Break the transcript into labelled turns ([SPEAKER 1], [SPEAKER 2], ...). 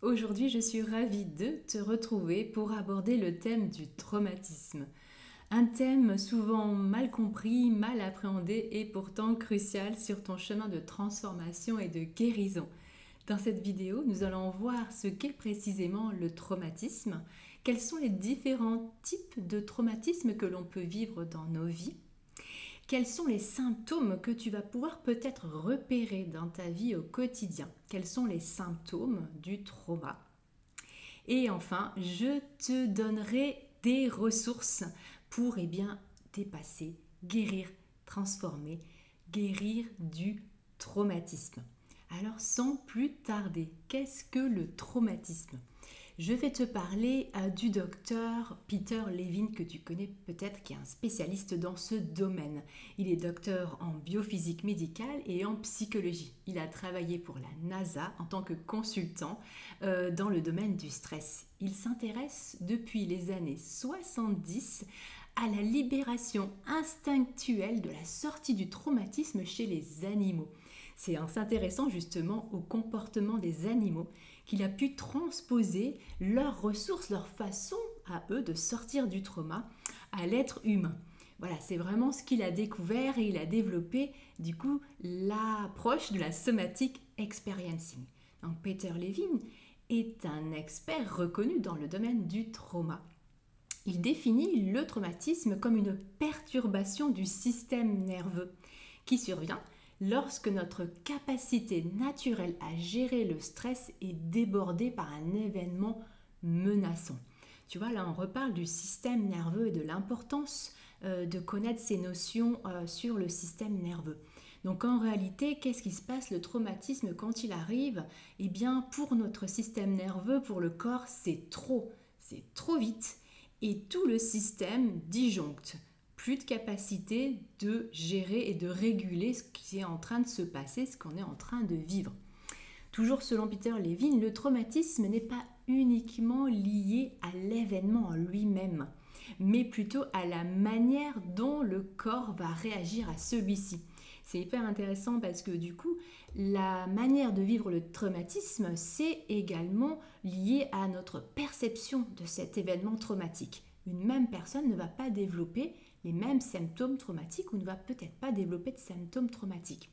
[SPEAKER 1] Aujourd'hui, je suis ravie de te retrouver pour aborder le thème du traumatisme. Un thème souvent mal compris, mal appréhendé et pourtant crucial sur ton chemin de transformation et de guérison. Dans cette vidéo, nous allons voir ce qu'est précisément le traumatisme, quels sont les différents types de traumatisme que l'on peut vivre dans nos vies, quels sont les symptômes que tu vas pouvoir peut-être repérer dans ta vie au quotidien, quels sont les symptômes du trauma. Et enfin, je te donnerai des ressources pour dépasser, guérir, transformer, guérir du traumatisme. Alors sans plus tarder, qu'est-ce que le traumatisme? Je vais te parler du docteur Peter Levine que tu connais peut-être, qui est un spécialiste dans ce domaine. Il est docteur en biophysique médicale et en psychologie. Il a travaillé pour la NASA en tant que consultant dans le domaine du stress. Il s'intéresse depuis les années 70 à la libération instinctuelle de la sortie du traumatisme chez les animaux. C'est en s'intéressant justement au comportement des animaux qu'il a pu transposer leurs ressources, leur façon à eux de sortir du trauma à l'être humain. Voilà, c'est vraiment ce qu'il a découvert et il a développé du coup l'approche de la somatic experiencing. Donc Peter Levine est un expert reconnu dans le domaine du trauma. Il définit le traumatisme comme une perturbation du système nerveux qui survient lorsque notre capacité naturelle à gérer le stress est débordée par un événement menaçant. Tu vois, là on reparle du système nerveux et de l'importance de connaître ces notions sur le système nerveux. Donc en réalité, qu'est-ce qui se passe? Le traumatisme, quand il arrive, eh bien pour notre système nerveux, pour le corps, c'est trop vite et tout le système disjoncte. Plus de capacité de gérer et de réguler ce qui est en train de se passer, ce qu'on est en train de vivre. Toujours selon Peter Levine, le traumatisme n'est pas uniquement lié à l'événement en lui-même, mais plutôt à la manière dont le corps va réagir à celui-ci. C'est hyper intéressant parce que du coup, la manière de vivre le traumatisme, c'est également lié à notre perception de cet événement traumatique. Une même personne ne va pas développer les mêmes symptômes traumatiques ou ne va peut-être pas développer de symptômes traumatiques.